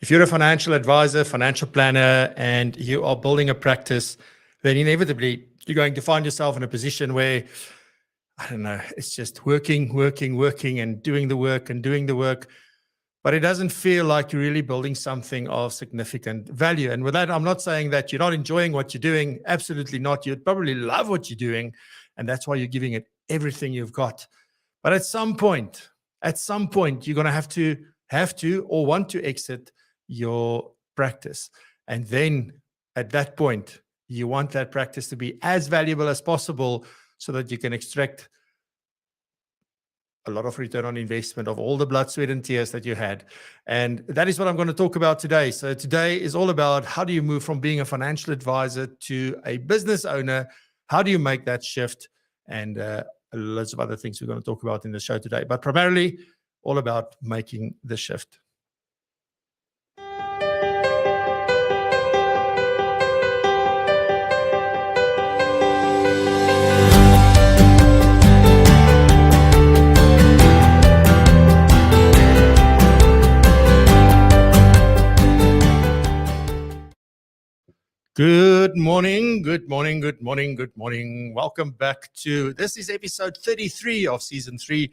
If you're a financial advisor, financial planner, and you are building a practice, then inevitably you're going to find yourself in a position where, I don't know, it's just working, and doing the work, but it doesn't feel like you're really building something of significant value. And with that, I'm not saying that you're not enjoying what you're doing. Absolutely not. You'd probably love what you're doing, and that's why you're giving it everything you've got. But at some point, you're going to have to or want to exit your practice. And then at that point, you want that practice to be as valuable as possible so that you can extract a lot of return on investment of all the blood, sweat, and tears that you had. And that is what I'm going to talk about today. So today is all about how do you move from being a financial advisor to a business owner? How do you make that shift? And lots of other things we're going to talk about in the show today, but primarily all about making the shift. Good morning. Welcome back this is episode 33 of season 3,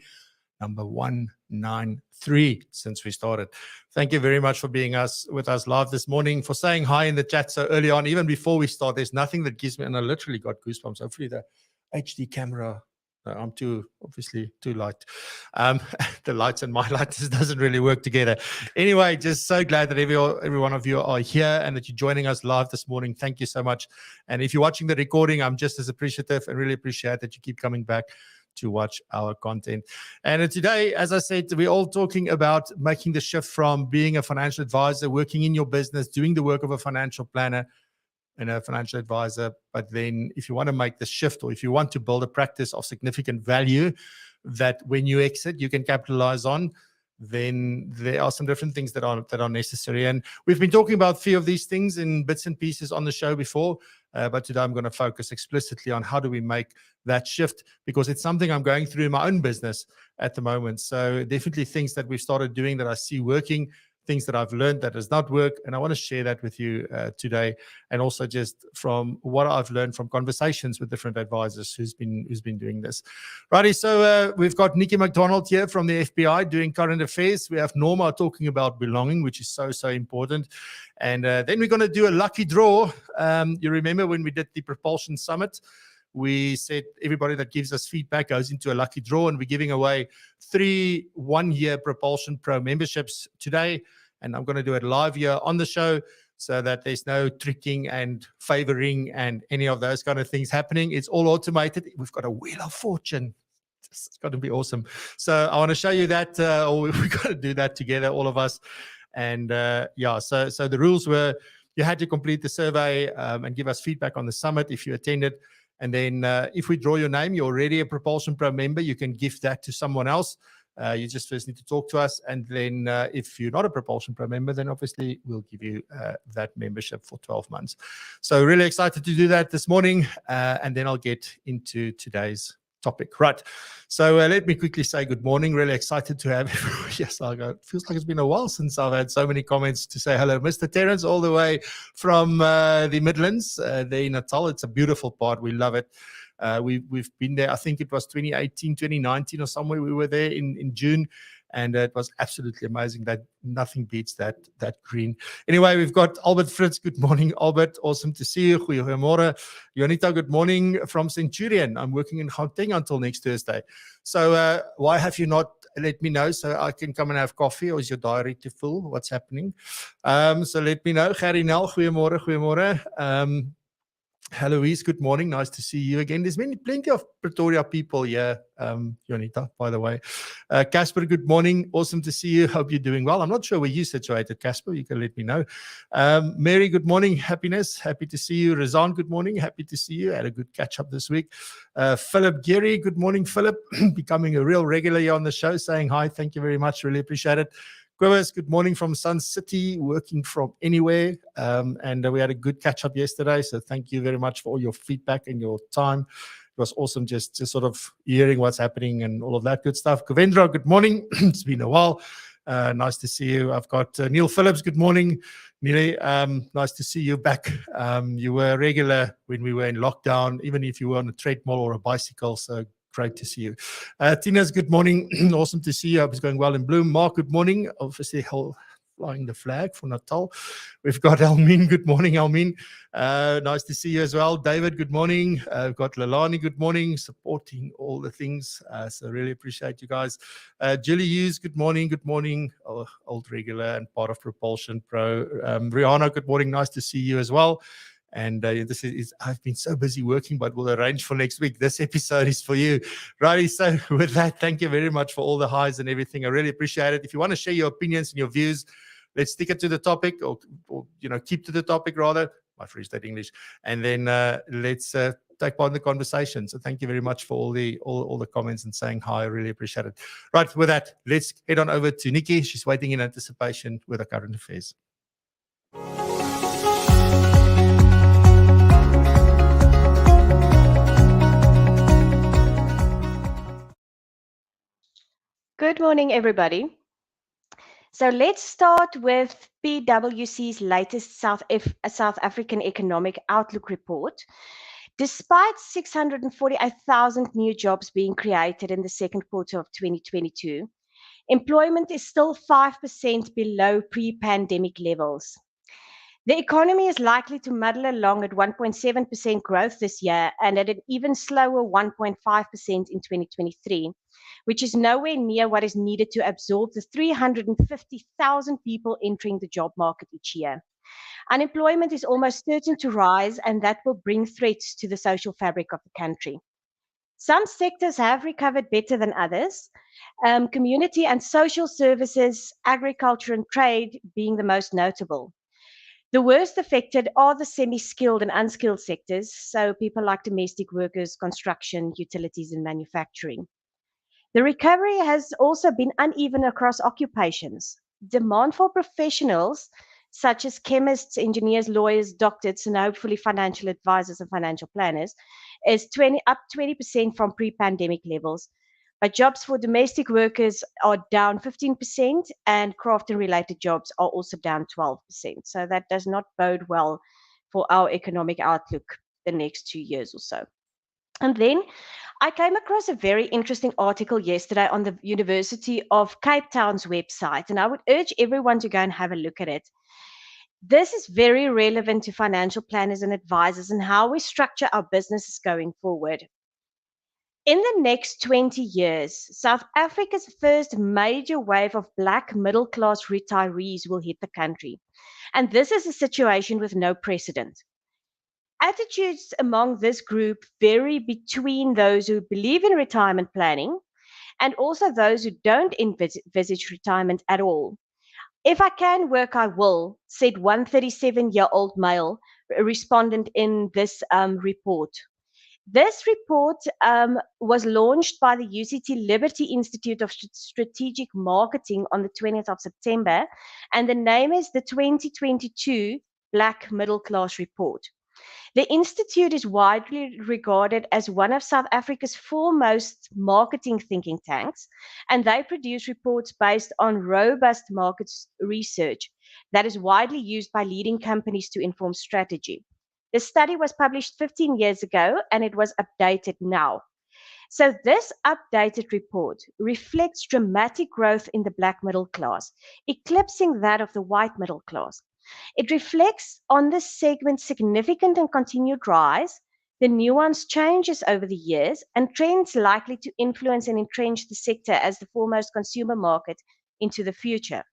number 193 since we started. Thank you very much for being with us live this morning, for saying hi in the chat so early on, even before we start. There's nothing that gives me, and I literally got goosebumps. Hopefully the HD camera, I'm obviously too light. The lights and my lights doesn't really work together. Anyway, just so glad that every one of you are here and that you're joining us live this morning. Thank you so much. And if you're watching the recording, I'm just as appreciative and really appreciate that you keep coming back to watch our content. And today, as I said, we're all talking about making the shift from being a financial advisor, working in your business, doing the work of a financial planner and a financial advisor. But then if you want to make the shift, or if you want to build a practice of significant value that when you exit, you can capitalize on, then there are some different things that are necessary. And we've been talking about a few of these things in bits and pieces on the show before, but today I'm going to focus explicitly on how do we make that shift, because it's something I'm going through in my own business at the moment. So definitely things that we've started doing that I see working, things that I've learned that does not work, and I want to share that with you today, and also just from what I've learned from conversations with different advisors who's been doing this. Righty, so we've got Nikki McDonald here from the FPI doing current affairs. We have Norma talking about belonging, which is so important, and then we're going to do a lucky draw. You remember when we did the PROpulsion Summit? We said everybody that gives us feedback goes into a lucky draw, and we're giving away 3 one-year PROpulsion Pro memberships today. And I'm going to do it live here on the show so that there's no tricking and favoring and any of those kind of things happening. It's all automated. We've got a wheel of fortune. It's going to be awesome. So I want to show you that, or we've got to do that together, all of us. And so the rules were you had to complete the survey and give us feedback on the summit if you attended. And then if we draw your name, you're already a PROpulsion Pro member, you can gift that to someone else. You just first need to talk to us. And then if you're not a PROpulsion Pro member, then obviously we'll give you that membership for 12 months. So really excited to do that this morning. And then I'll get into today's topic. Right. So let me quickly say good morning. Really excited to have everyone. Yes, it feels like it's been a while since I've had so many comments to say hello. Mr. Terrence, all the way from the Midlands, there in Natal. It's a beautiful part. We love it. We've been there. I think it was 2018, 2019 or somewhere. We were there in June. And it was absolutely amazing. That nothing beats that green. Anyway, we've got Albert Fritz. Good morning, Albert. Awesome to see you. Goeiemorgen. Jonita, good morning from Centurion. I'm working in Gauteng until next Thursday. So why have you not let me know so I can come and have coffee, or is your diary too full? What's happening? So let me know. Gary Nel, goeiemorgen. Heloise, good morning. Nice to see you again. There's plenty of Pretoria people here, Jonita, by the way. Casper, good morning. Awesome to see you. Hope you're doing well. I'm not sure where you're situated, Casper. You can let me know. Mary, good morning. Happiness. Happy to see you. Razan, good morning. Happy to see you. Had a good catch up this week. Philip Geary, good morning, Philip. Becoming a real regular here on the show, saying hi. Thank you very much. Really appreciate it. Quivers, good morning from Sun City, working from anywhere. And we had a good catch up yesterday. So thank you very much for all your feedback and your time. It was awesome just sort of hearing what's happening and all of that good stuff. Kavendra, good morning. It's been a while. Nice to see you. I've got Neil Phillips. Good morning, Neil. Nice to see you back. You were a regular when we were in lockdown, even if you were on a treadmill or a bicycle. So great to see you. Tina's good morning. Awesome to see you. I hope it's going well in Bloom. Mark, good morning. Obviously, flying the flag for Natal. We've got Elmine. Good morning, Elmine. Nice to see you as well. David, good morning. We've got Lalani, good morning, supporting all the things. So really appreciate you guys. Julie Hughes, good morning. Good morning. Old regular and part of PROpulsion Pro. Rihanna, good morning. Nice to see you as well. And this is, I've been so busy working, but we'll arrange for next week. This episode is for you. Righty, so with that, thank you very much for all the highs and everything. I really appreciate it. If you want to share your opinions and your views, let's stick it to the topic, or keep to the topic rather. My Free State English, and then let's take part in the conversation. So thank you very much for all the comments and saying hi. I really appreciate it. Right, with that, let's head on over to Nikki. She's waiting in anticipation with the current affairs. Good morning, everybody. So let's start with PwC's latest South African Economic Outlook report. Despite 648,000 new jobs being created in the second quarter of 2022, employment is still 5% below pre-pandemic levels. The economy is likely to muddle along at 1.7% growth this year and at an even slower 1.5% in 2023, which is nowhere near what is needed to absorb the 350,000 people entering the job market each year. Unemployment is almost certain to rise, and that will bring threats to the social fabric of the country. Some sectors have recovered better than others, community and social services, agriculture and trade being the most notable. The worst affected are the semi-skilled and unskilled sectors, so people like domestic workers, construction, utilities, and manufacturing. The recovery has also been uneven across occupations. Demand for professionals such as chemists, engineers, lawyers, doctors, and hopefully financial advisors and financial planners is up 20% from pre-pandemic levels. But jobs for domestic workers are down 15%, and craft and related jobs are also down 12%. So that does not bode well for our economic outlook the next 2 years or so. And then I came across a very interesting article yesterday on the University of Cape Town's website, and I would urge everyone to go and have a look at it. This is very relevant to financial planners and advisors and how we structure our businesses going forward. In the next 20 years, South Africa's first major wave of Black middle-class retirees will hit the country. And this is a situation with no precedent. Attitudes among this group vary between those who believe in retirement planning and also those who don't envisage retirement at all. If I can work, I will, said one 37-year-old male respondent in this report. This report was launched by the UCT Liberty Institute of Strategic Marketing on the 20th of September, and the name is the 2022 Black Middle Class Report. The Institute is widely regarded as one of South Africa's foremost marketing thinking tanks, and they produce reports based on robust market research that is widely used by leading companies to inform strategy. The study was published 15 years ago, and it was updated now. So this updated report reflects dramatic growth in the Black middle class, eclipsing that of the white middle class. It reflects on this segment's significant and continued rise, the nuanced changes over the years, and trends likely to influence and entrench the sector as the foremost consumer market into the future.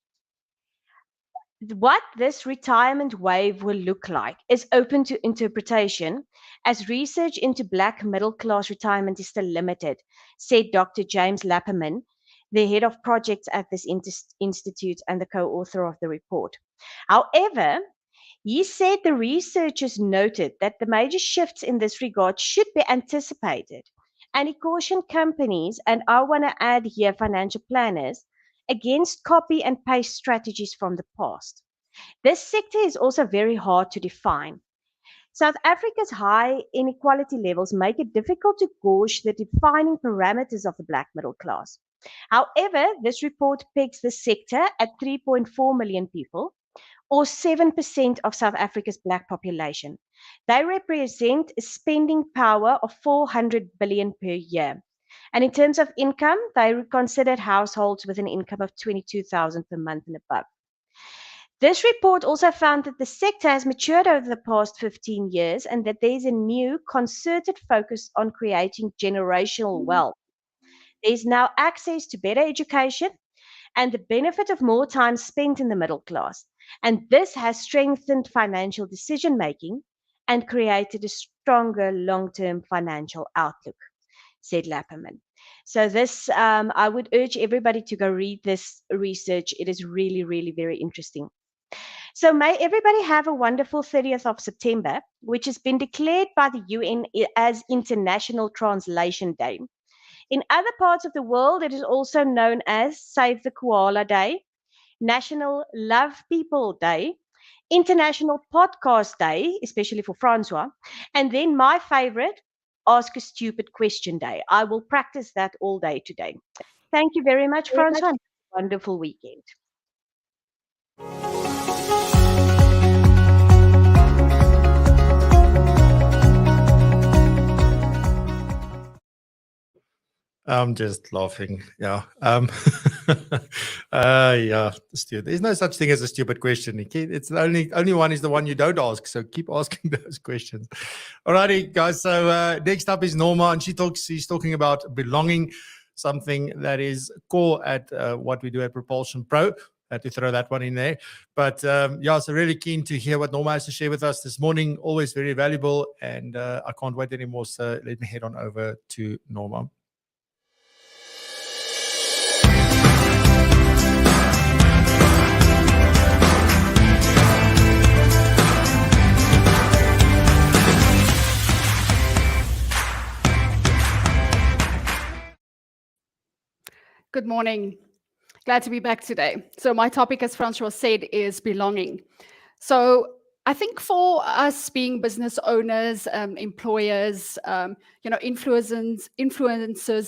What this retirement wave will look like is open to interpretation, as research into Black middle-class retirement is still limited, said Dr. James Lapperman, the head of projects at this institute and the co-author of the report. However, he said the researchers noted that the major shifts in this regard should be anticipated, and he cautioned companies, and I want to add here financial planners, against copy and paste strategies from the past. This sector is also very hard to define. South Africa's high inequality levels make it difficult to gauge the defining parameters of the Black middle class. However, this report pegs the sector at 3.4 million people, or 7% of South Africa's black population. They represent a spending power of 400 billion per year. And in terms of income, they are considered households with an income of 22,000 per month and above. This report also found that the sector has matured over the past 15 years and that there is a new concerted focus on creating generational wealth. There is now access to better education and the benefit of more time spent in the middle class. And this has strengthened financial decision making and created a stronger long-term financial outlook, said Lapperman. So this, I would urge everybody to go read this research. It is really, really very interesting. So may everybody have a wonderful 30th of September, which has been declared by the UN as International Translation Day. In other parts of the world, it is also known as Save the Koala Day, National Love People Day, International Podcast Day, especially for Francois, and then my favorite, Ask a Stupid Question Day. I will practice that all day today. Thank you very much, Francois. Wonderful weekend. I'm just laughing. Yeah. Yeah. There's no such thing as a stupid question. It's the only one is the one you don't ask. So keep asking those questions. Alrighty, guys. So next up is Norma, and she's talking about belonging, something that is core at what we do at PROpulsion Pro. Had to throw that one in there. But yeah, so really keen to hear what Norma has to share with us this morning. Always very valuable, and I can't wait anymore. So let me head on over to Norma. Good morning. Glad to be back today. So my topic, as Francois said, is belonging. So I think for us being business owners, employers, influencers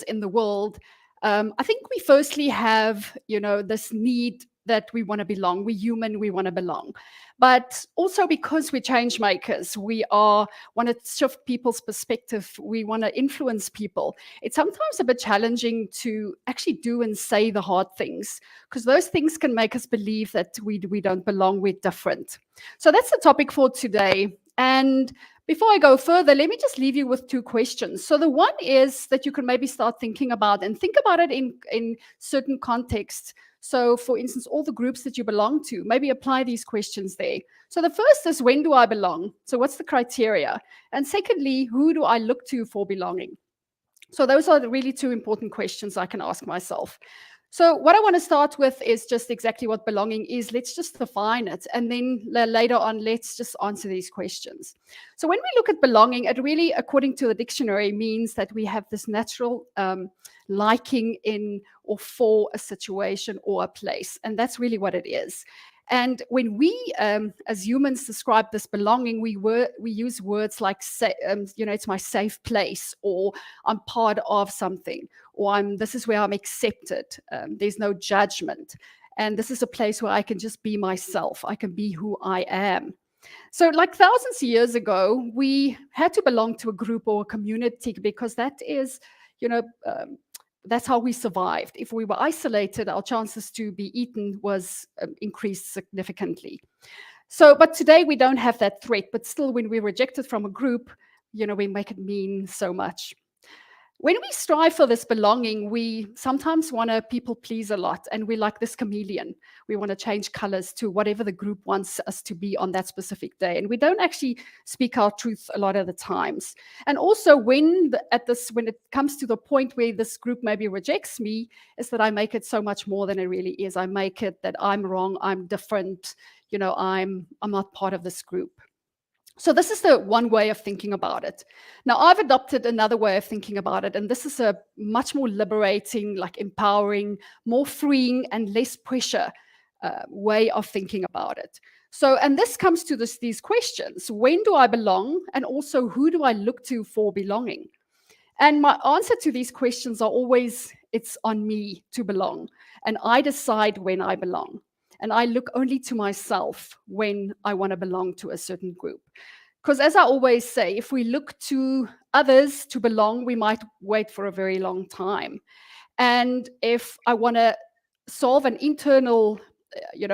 in the world, I think we firstly have, this need that we want to belong. We're human, we want to belong. But also because we're change makers, we want to shift people's perspective. We want to influence people. It's sometimes a bit challenging to actually do and say the hard things, because those things can make us believe that we don't belong, we're different. So that's the topic for today. And before I go further, let me just leave you with two questions. So the one is that you can maybe start thinking about, and think about it in certain contexts. So for instance, all the groups that you belong to, maybe apply these questions there. So the first is, when do I belong? So what's the criteria? And secondly, who do I look to for belonging? So those are the really two important questions I can ask myself. So what I want to start with is just exactly what belonging is. Let's just define it. And then later on, let's just answer these questions. So when we look at belonging, it really, according to the dictionary, means that we have this natural liking in or for a situation or a place. And that's really what it is. And when we, as humans, describe this belonging, we use words like, it's my safe place, or I'm part of something, or this is where I'm accepted. There's no judgment. And this is a place where I can just be myself. I can be who I am. So like thousands of years ago, we had to belong to a group or a community, because that is, that's how we survived. If we were isolated, our chances to be eaten was increased significantly. So, but today we don't have that threat, but still when we're rejected from a group, we make it mean so much. When we strive for this belonging, we sometimes want to people please a lot, and we're like this chameleon. We want to change colors to whatever the group wants us to be on that specific day, and we don't actually speak our truth a lot of the times. And also, when it comes to the point where this group maybe rejects me, is that I make it so much more than it really is. I make it that I'm wrong, I'm different, I'm not part of this group. So this is the one way of thinking about it. Now, I've adopted another way of thinking about it, and this is a much more liberating, like empowering, more freeing, and less pressure way of thinking about it. So, and this comes to these questions: when do I belong? And also, who do I look to for belonging? And my answer to these questions are always, it's on me to belong. And I decide when I belong. And I look only to myself when I want to belong to a certain group. Because as I always say, if we look to others to belong, we might wait for a very long time. And if I want to solve an internal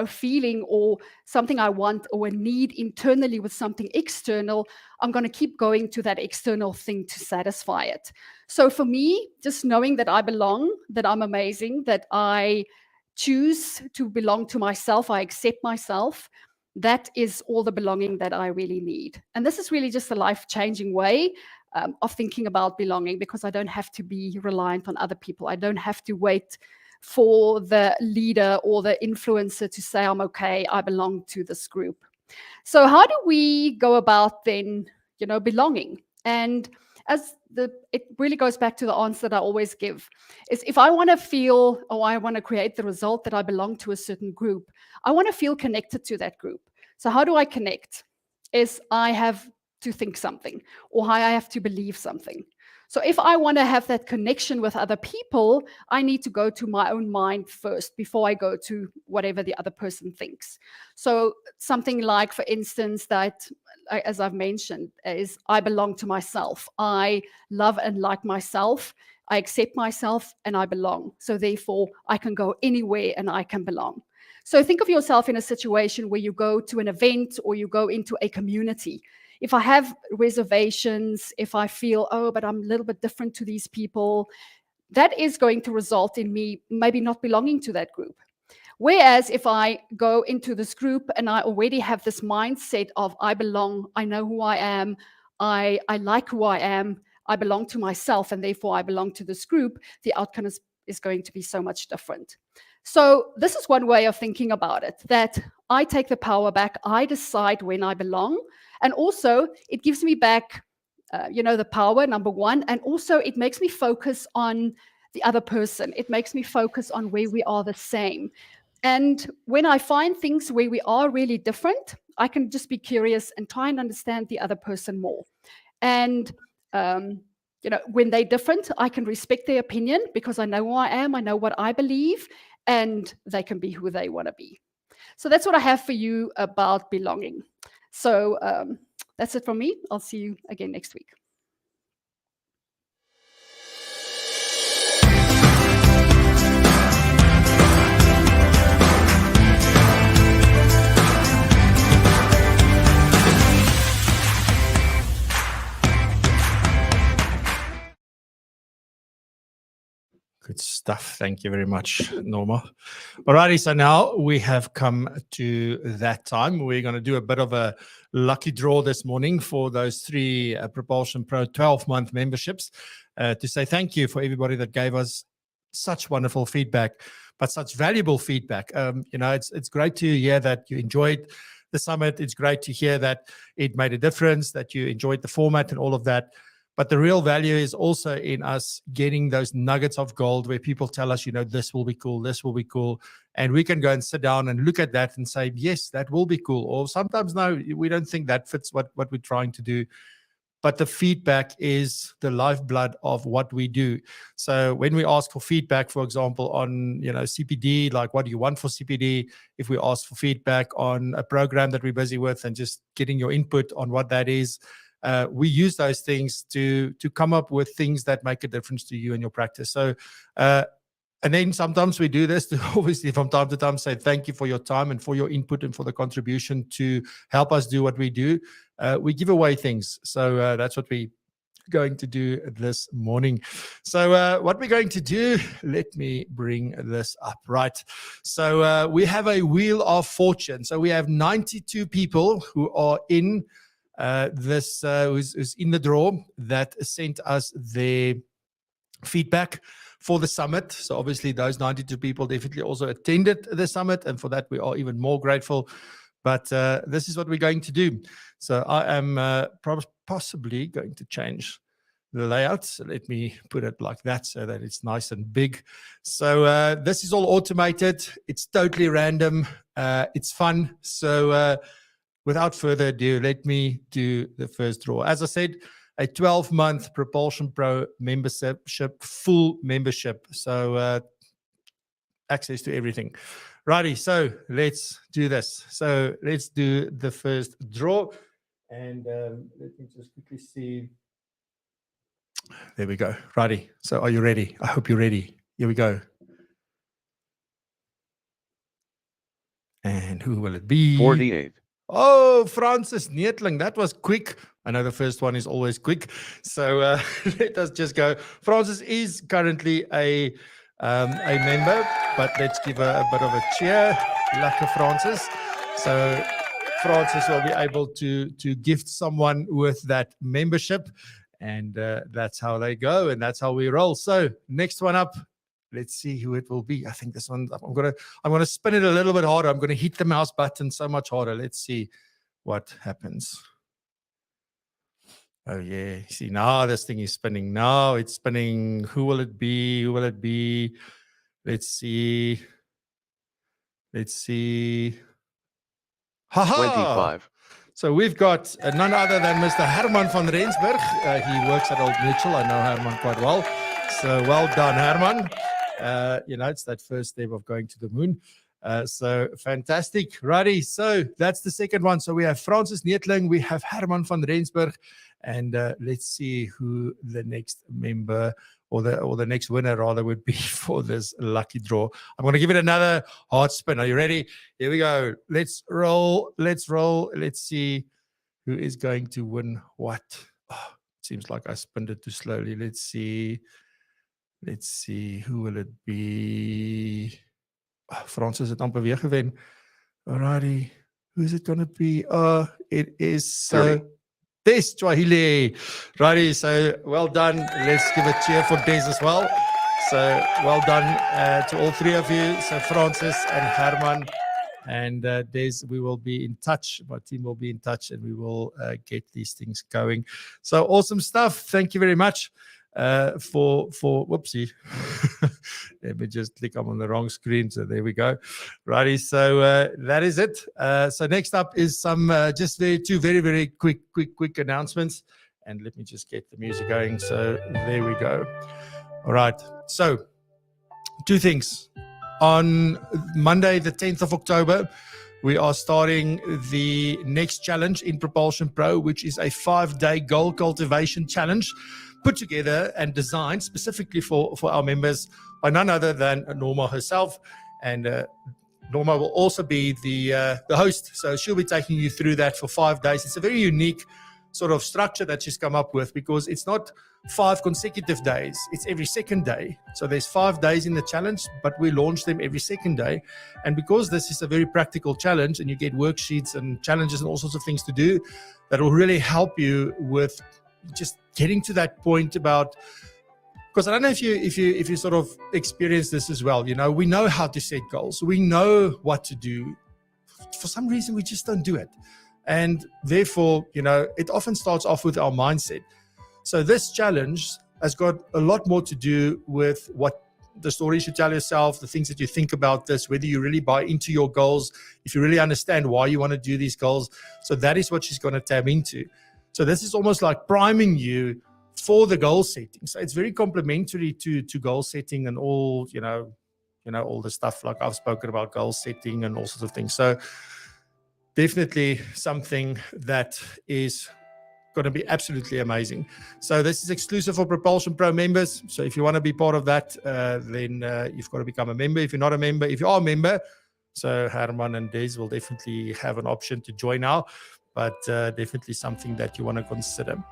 feeling or something I want or a need internally with something external, I'm going to keep going to that external thing to satisfy it. So for me, just knowing that I belong, that I'm amazing, that I choose to belong to myself, I accept myself, that is all the belonging that I really need. And this is really just a life-changing way of thinking about belonging, because I don't have to be reliant on other people. I don't have to wait for the leader or the influencer to say, I'm okay, I belong to this group. So how do we go about then, belonging? And it really goes back to the answer that I always give, is if I want to feel, or I want to create the result that I belong to a certain group, I want to feel connected to that group. So how do I connect? Is I have to think something, or I have to believe something. So if I want to have that connection with other people, I need to go to my own mind first before I go to whatever the other person thinks. So something like, for instance, that, as I've mentioned, is I belong to myself. I love and like myself. I accept myself and I belong. So therefore, I can go anywhere and I can belong. So think of yourself in a situation where you go to an event or you go into a community. If I have reservations, if I feel, oh, but I'm a little bit different to these people, that is going to result in me maybe not belonging to that group. Whereas if I go into this group and I already have this mindset of I belong, I know who I am, I like who I am, I belong to myself, and therefore I belong to this group, the outcome is going to be so much different. So this is one way of thinking about it, that I take the power back, I decide when I belong, and also it gives me back, the power, number one, and also it makes me focus on the other person. It makes me focus on where we are the same. And when I find things where we are really different, I can just be curious and try and understand the other person more. And when they're different, I can respect their opinion because I know who I am, I know what I believe, and they can be who they want to be. So that's what I have for you about belonging. So that's it from me. I'll see you again next week. Good stuff. Thank you very much, Norma. Alrighty, so now we have come to that time. We're going to do a bit of a lucky draw this morning for those 3 PROpulsion Pro 12-month memberships to say thank you for everybody that gave us such wonderful feedback, but such valuable feedback. It's great to hear that you enjoyed the summit. It's great to hear that it made a difference, that you enjoyed the format and all of that. But the real value is also in us getting those nuggets of gold where people tell us, this will be cool, this will be cool. And we can go and sit down and look at that and say, yes, that will be cool. Or sometimes, no, we don't think that fits what we're trying to do. But the feedback is the lifeblood of what we do. So when we ask for feedback, for example, on CPD, like what do you want for CPD? If we ask for feedback on a program that we're busy with and just getting your input on what that is, we use those things to come up with things that make a difference to you and your practice. So, and then sometimes we do this to obviously from time to time say thank you for your time and for your input and for the contribution to help us do what we do. We give away things. So that's what we're going to do this morning. So what we're going to do, let me bring this up. Right. So we have a wheel of fortune. So we have 92 people who are in who's in the draw that sent us their feedback for the summit. So obviously those 92 people definitely also attended the summit, and for that we are even more grateful. But this is what we're going to do. So I am possibly going to change the layout. So let me put it like that so that it's nice and big. So this is all automated. It's totally random. It's fun. So without further ado, let me do the first draw. As I said, a 12-month Propulsion Pro membership, full membership. So access to everything. Righty, so let's do this. So let's do the first draw. And let me just quickly see. There we go. Righty. So are you ready? I hope you're ready. Here we go. And who will it be? 48. Oh, Francis Neetling. That was quick. I know the first one is always quick. So let us just go. Francis is currently a member, but let's give her a bit of a cheer. Lucky Francis. So Francis will be able to gift someone with that membership. And that's how they go, and that's how we roll. So next one up, let's see who it will be. I think this one, I'm gonna spin it a little bit harder. I'm gonna hit the mouse button so much harder. Let's see what happens. Oh yeah, see now this thing is spinning. Now it's spinning. Who will it be? Who will it be? Let's see. Let's see. Ha-ha! 25. So we've got none other than Mr. Herman van Rensburg. He works at Old Mutual. I know Herman quite well. So well done, Herman. It's that first step of going to the moon. So fantastic. Righty. So that's the second one. So we have Francis Neetling. We have Herman van Rensburg. And let's see who the next member or the next winner rather would be for this lucky draw. I'm going to give it another hard spin. Are you ready? Here we go. Let's roll. Let's roll. Let's see who is going to win what. Oh, seems like I spinned it too slowly. Let's see. Let's see. Who will it be? Oh, Francis het amper weer gewen. Alrighty. Who is it going to be? It is... Des Swahili. Righty, so well done. Let's give a cheer for Des as well. So well done to all three of you. So Francis and Herman and Des, we will be in touch. My team will be in touch and we will get these things going. So awesome stuff. Thank you very much for whoopsie. Let me just click. I'm on the wrong screen. So there we go. Righty. So that is it. So next up is some just two very, very quick announcements. And let me just get the music going. So there we go. All right. So two things. On Monday, the 10th of October, we are starting the next challenge in Propulsion Pro, which is a 5-day goal cultivation challenge put together and designed specifically for our members by none other than Norma herself. And Norma will also be the host. So she'll be taking you through that for 5 days. It's a very unique sort of structure that she's come up with because it's not 5 consecutive days. It's every second day. So there's 5 days in the challenge, but we launch them every second day. And because this is a very practical challenge and you get worksheets and challenges and all sorts of things to do, that will really help you with just getting to that point about, because I don't know if you sort of experience this as well. You know, we know how to set goals. We know what to do. For some reason, we just don't do it. And therefore, you know, it often starts off with our mindset. So this challenge has got a lot more to do with what the stories you tell yourself, the things that you think about this, whether you really buy into your goals, if you really understand why you want to do these goals. So that is what she's going to tap into. So this is almost like priming you for the goal setting. So it's very complementary to goal setting and all, you know, all the stuff like I've spoken about goal setting and all sorts of things. So definitely something that is going to be absolutely amazing. So this is exclusive for Propulsion Pro members. So if you want to be part of that, then you've got to become a member. If you're not a member, if you are a member, so Herman and Des will definitely have an option to join now, but definitely something that you want to consider.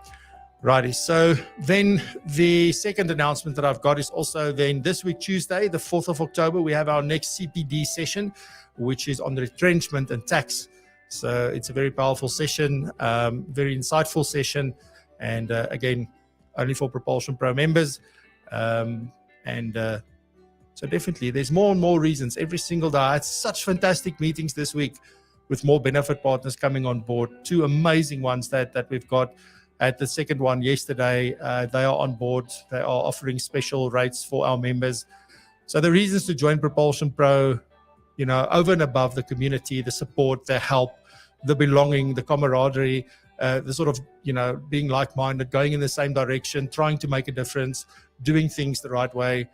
Righty. So then the second announcement that I've got is also then this week, Tuesday, the 4th of October, we have our next CPD session, which is on retrenchment and tax. So it's a very powerful session, very insightful session. And again, only for Propulsion Pro members. So definitely there's more and more reasons every single day. I had such fantastic meetings this week with more benefit partners coming on board. 2 amazing ones that we've got. At the second one yesterday, they are on board. They are offering special rates for our members. So the reasons to join Propulsion Pro, over and above the community, the support, the help, the belonging, the camaraderie, the sort of, being like-minded, going in the same direction, trying to make a difference, doing things the right way.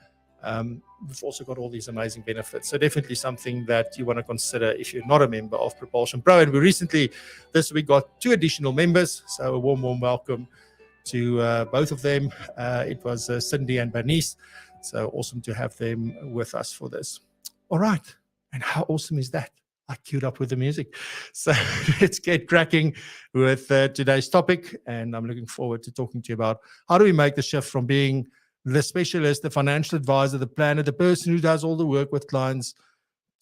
We've also got all these amazing benefits. So definitely something that you want to consider if you're not a member of PROpulsion Pro. And we recently, this week, got 2 additional members. So a warm welcome to both of them. It was Cindy and Bernice. So awesome to have them with us for this. All right. And how awesome is that? I queued up with the music. So let's get cracking with today's topic. And I'm looking forward to talking to you about how do we make the shift from being the specialist, the financial advisor, the planner, the person who does all the work with clients,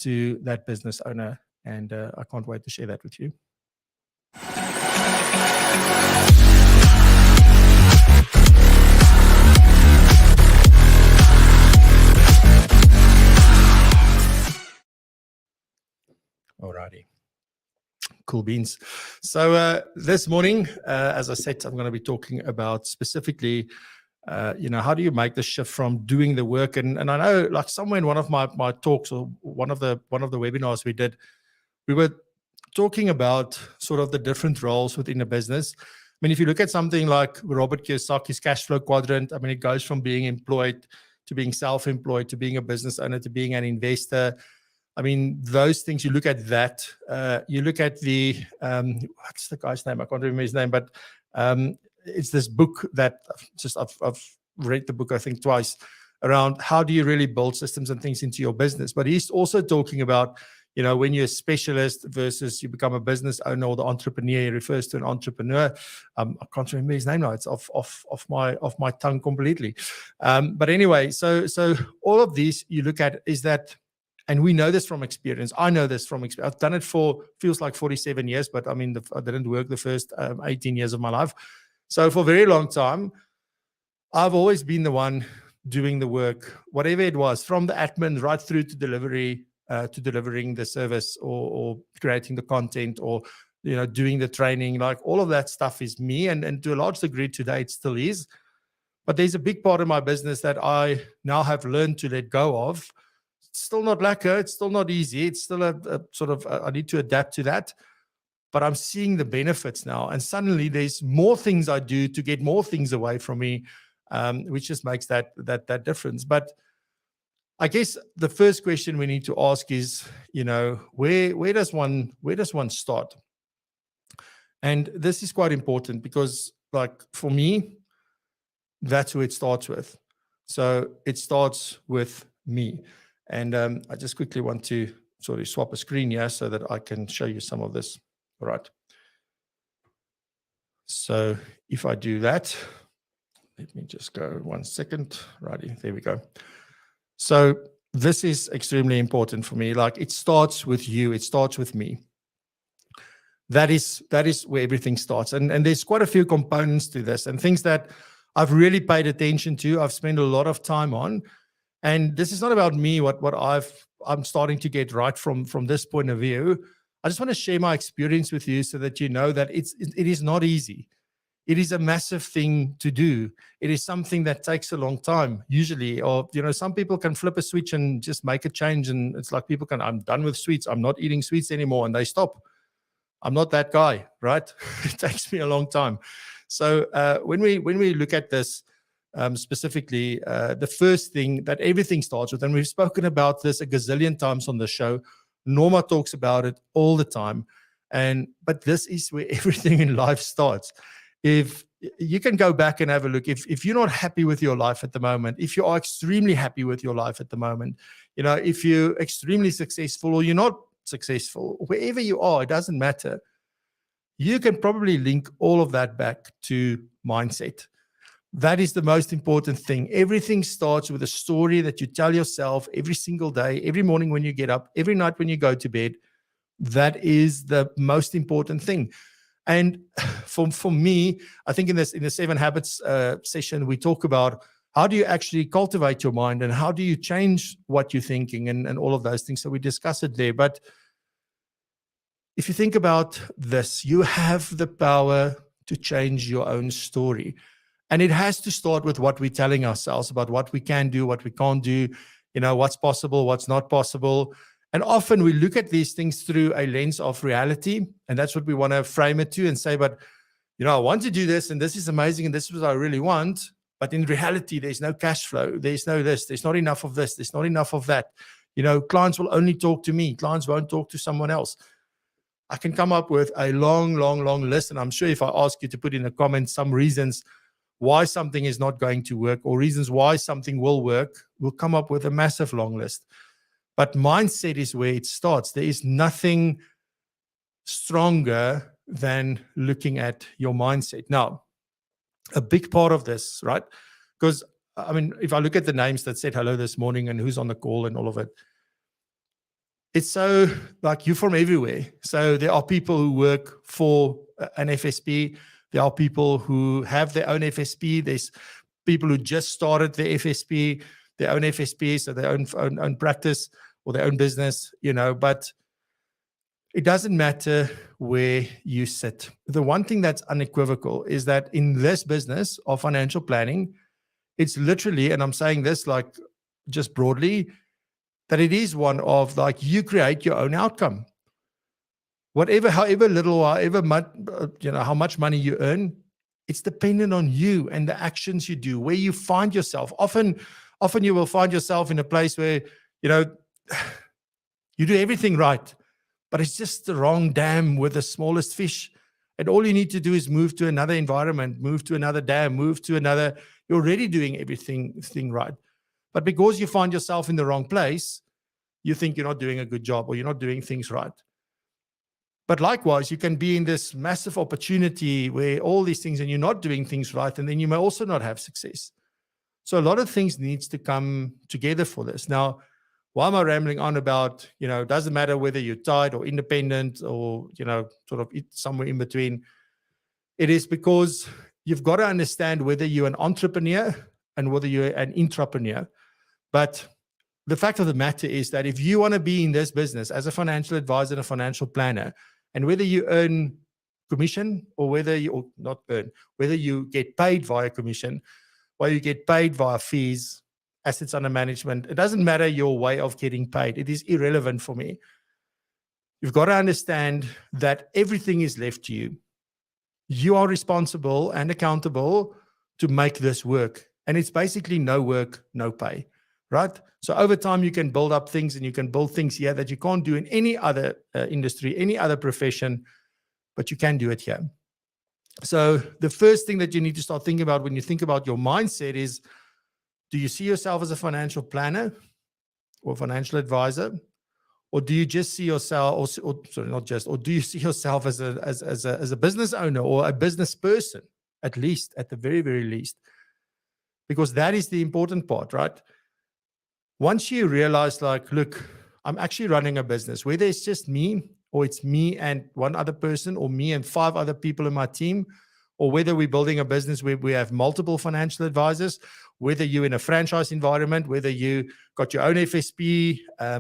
to that business owner. And I can't wait to share that with you. Alrighty. Cool beans. So this morning, as I said, I'm going to be talking about specifically, how do you make the shift from doing the work? And I know, like, somewhere in one of my talks, or one of the webinars we did, we were talking about sort of the different roles within a business. I mean, if you look at something like Robert Kiyosaki's cash flow quadrant, I mean, it goes from being employed to being self-employed to being a business owner to being an investor. I mean, those things, you look at that, you look at the, what's the guy's name? I can't remember his name, but it's this book that I've read the book, I think, twice, around how do you really build systems and things into your business. But he's also talking about, when you're a specialist versus you become a business owner or the entrepreneur. He refers to an entrepreneur. I can't remember his name now. It's off my tongue completely. But anyway, so all of these you look at is that, and we know this from experience. I know this from experience. I've done it for, feels like 47 years, but I mean, I didn't work the first 18 years of my life. So for a very long time, I've always been the one doing the work, whatever it was, from the admin right through to delivery, to delivering the service, or creating the content, or, doing the training. Like, all of that stuff is me. And to a large degree today, it still is. But there's a big part of my business that I now have learned to let go of. It's still not lacquer. It's still not easy. It's still a sort of, I need to adapt to that. But I'm seeing the benefits now. And suddenly there's more things I do to get more things away from me, which just makes that difference. But I guess the first question we need to ask is, where does one start? And this is quite important because, like, for me, that's who it starts with. So it starts with me. And I just quickly want to sort of swap a screen here so that I can show you some of this. All right. So if I do that, let me just go 1 second. Righty, there we go. So this is extremely important for me. Like, it starts with you. It starts with me. That is where everything starts. And there's quite a few components to this, and things that I've really paid attention to. I've spent a lot of time on. And this is not about me, what I'm starting to get right from this point of view. I just want to share my experience with you so that you know that it is not easy. It is a massive thing to do. It is something that takes a long time, usually. Or, some people can flip a switch and just make a change. And it's like I'm done with sweets. I'm not eating sweets anymore. And they stop. I'm not that guy, right? It takes me a long time. So when we look at this, specifically, the first thing that everything starts with, and we've spoken about this a gazillion times on the show. Norma talks about it all the time. But this is where everything in life starts. If you can go back and have a look, if you're not happy with your life at the moment, if you are extremely happy with your life at the moment, if you're extremely successful or you're not successful, wherever you are, it doesn't matter. You can probably link all of that back to mindset. That is the most important thing. Everything starts with a story that you tell yourself every single day, every morning when you get up, every night when you go to bed. That is the most important thing. And for me, I think in the 7 Habits session, we talk about how do you actually cultivate your mind and how do you change what you're thinking and all of those things. So we discuss it there. But if you think about this, you have the power to change your own story. And it has to start with what we're telling ourselves about what we can do, what we can't do, what's possible, what's not possible. And often we look at these things through a lens of reality, and that's what we want to frame it to and say, but I want to do this and this is amazing and this is what I really want. But in reality, there's no cash flow. There's no this. There's not enough of this. There's not enough of that. Clients will only talk to me. Clients won't talk to someone else. I can come up with a long, long, long list. And I'm sure if I ask you to put in the comments some reasons why something is not going to work or reasons why something will work, we'll come up with a massive long list. But mindset is where it starts. There is nothing stronger than looking at your mindset. Now, a big part of this, right? Because, if I look at the names that said hello this morning and who's on the call and all of it, it's so like you're from everywhere. So there are people who work for an FSP. There are people who have their own FSP. There's people who just started their FSP, their own FSP, so their own practice or their own business, but it doesn't matter where you sit. The one thing that's unequivocal is that in this business of financial planning, it's literally, and I'm saying this like just broadly, that it is one of like you create your own outcome. However little, however much, how much money you earn, it's dependent on you and the actions you do, where you find yourself. Often you will find yourself in a place where, you do everything right, but it's just the wrong dam with the smallest fish. And all you need to do is move to another environment, move to another dam, move to another. You're already doing everything right. But because you find yourself in the wrong place, you think you're not doing a good job or you're not doing things right. But likewise, you can be in this massive opportunity where all these things and you're not doing things right, and then you may also not have success. So a lot of things needs to come together for this. Now, why am I rambling on about, it doesn't matter whether you're tied or independent or, sort of somewhere in between. It is because you've got to understand whether you're an entrepreneur and whether you're an intrapreneur. But the fact of the matter is that if you want to be in this business as a financial advisor and a financial planner, and whether you earn commission or whether you get paid via commission, or you get paid via fees, assets under management, it doesn't matter your way of getting paid. It is irrelevant for me. You've got to understand that everything is left to you. You are responsible and accountable to make this work. And it's basically no work, no pay, right? So over time, you can build up things and you can build things here that you can't do in any other industry, any other profession, but you can do it here. So the first thing that you need to start thinking about when you think about your mindset is, do you see yourself as a financial planner or financial advisor? Or do you just see yourself, or do you see yourself as a business owner or a business person, at least, at the very, very least? Because that is the important part, right? Once you realize, like, look, I'm actually running a business, whether it's just me, or it's me and one other person, or me and 5 other people in my team, or whether we're building a business where we have multiple financial advisors, whether you're in a franchise environment, whether you got your own FSP,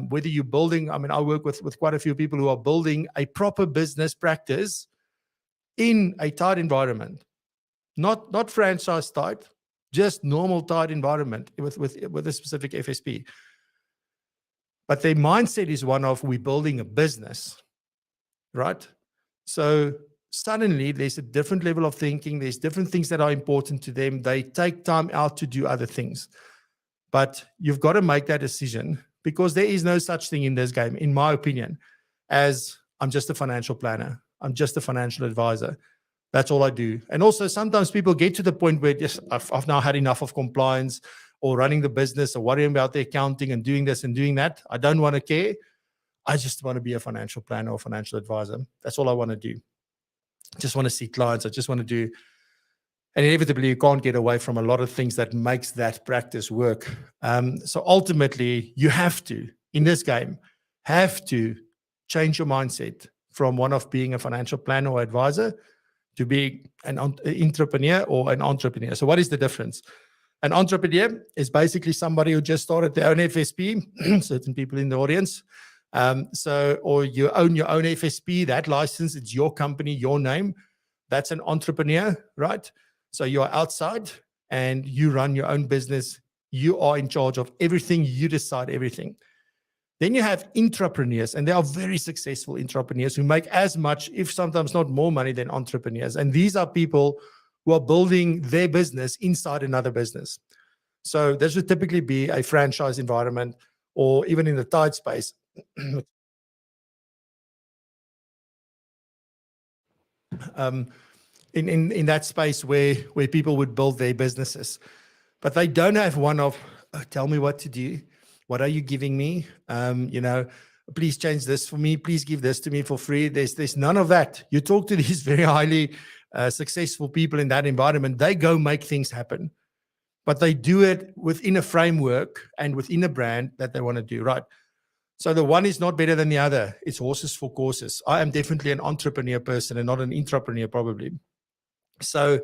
whether you're building, I work with quite a few people who are building a proper business practice in a tight environment, not franchise tight, just normal tight environment with a specific FSP. But their mindset is one of, we're building a business, right? So suddenly there's a different level of thinking. There's different things that are important to them. They take time out to do other things. But you've got to make that decision, because there is no such thing in this game, in my opinion, as I'm just a financial planner. I'm just a financial advisor. That's all I do. And also sometimes people get to the point where I've now had enough of compliance or running the business or worrying about the accounting and doing this and doing that. I don't want to care. I just want to be a financial planner or financial advisor. That's all I want to do. Just want to see clients. I just want to do, and inevitably you can't get away from a lot of things that makes that practice work. So ultimately you have to, in this game, have to change your mindset from one of being a financial planner or advisor to being an entrepreneur or an entrepreneur. So what is the difference? An entrepreneur is basically somebody who just started their own FSP, certain people in the audience. Or you own your own FSP, that license, it's your company, your name. That's an entrepreneur, right? So you're outside and you run your own business. You are in charge of everything. You decide everything. Then you have intrapreneurs, and they are very successful intrapreneurs who make as much, if sometimes not more money than entrepreneurs. And these are people who are building their business inside another business. So this would typically be a franchise environment, or even in the tight space. In that space where people would build their businesses. But they don't have one of, oh, tell me what to do. What are you giving me? Please change this for me. Please give this to me for free. There's none of that. You talk to these very highly successful people in that environment, they go make things happen. But they do it within a framework and within a brand that they want to do, right? So the one is not better than the other. It's horses for courses. I am definitely an entrepreneur person and not an intrapreneur, probably. So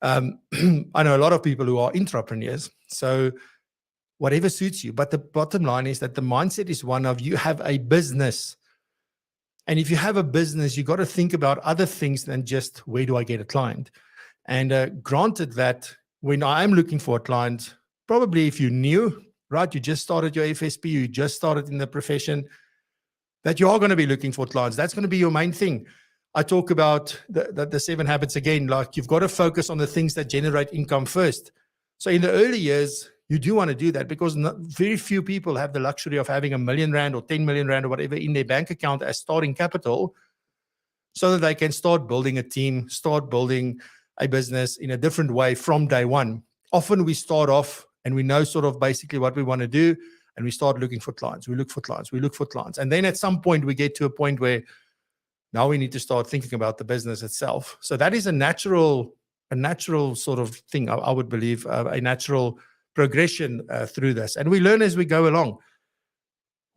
I know a lot of people who are intrapreneurs. So whatever suits you. But the bottom line is that the mindset is one of, you have a business. And if you have a business, you got to think about other things than just, where do I get a client? And granted that when I am looking for a client, probably if you're new, right, you just started your FSP, you just started in the profession, that you are going to be looking for clients. That's going to be your main thing. I talk about the 7 habits again, like you've got to focus on the things that generate income first. So in the early years, you do want to do that, because very few people have the luxury of having R1 million or 10 million Rand or whatever in their bank account as starting capital, so that they can start building a team, start building a business in a different way from day one. Often we start off and we know sort of basically what we want to do, and we start looking for clients. We look for clients. We look for clients. And then at some point we get to a point where now we need to start thinking about the business itself. So that is a natural sort of thing, I would believe, a natural progression through this. And we learn as we go along.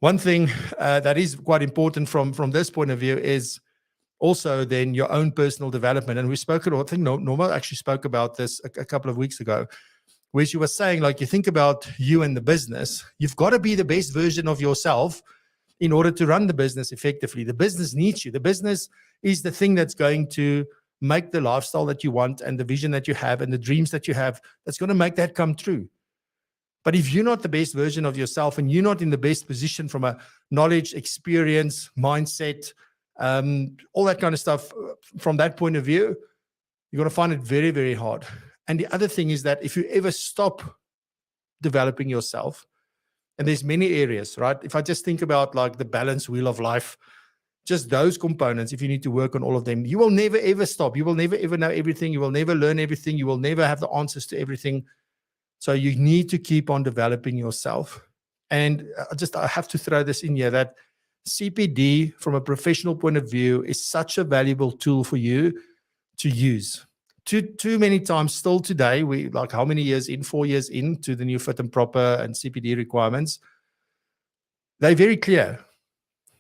One thing that is quite important from this point of view is also then your own personal development. And we spoke about, I think Norma actually spoke about this a couple of weeks ago, where she was saying, like, you think about you and the business, you've got to be the best version of yourself in order to run the business effectively. The business needs you. The business is the thing that's going to make the lifestyle that you want and the vision that you have and the dreams that you have, that's going to make that come true. But if you're not the best version of yourself and you're not in the best position from a knowledge, experience, mindset, all that kind of stuff, from that point of view, you're going to find it very, very hard. And the other thing is that if you ever stop developing yourself, and there's many areas, right? If I just think about like the balance wheel of life, just those components, if you need to work on all of them, you will never, ever stop. You will never, ever know everything. You will never learn everything. You will never have the answers to everything. So you need to keep on developing yourself. And I have to throw this in here, that CPD from a professional point of view is such a valuable tool for you to use. Too many times still today, we like how many years in, 4 years into the new fit and proper and CPD requirements, they're very clear.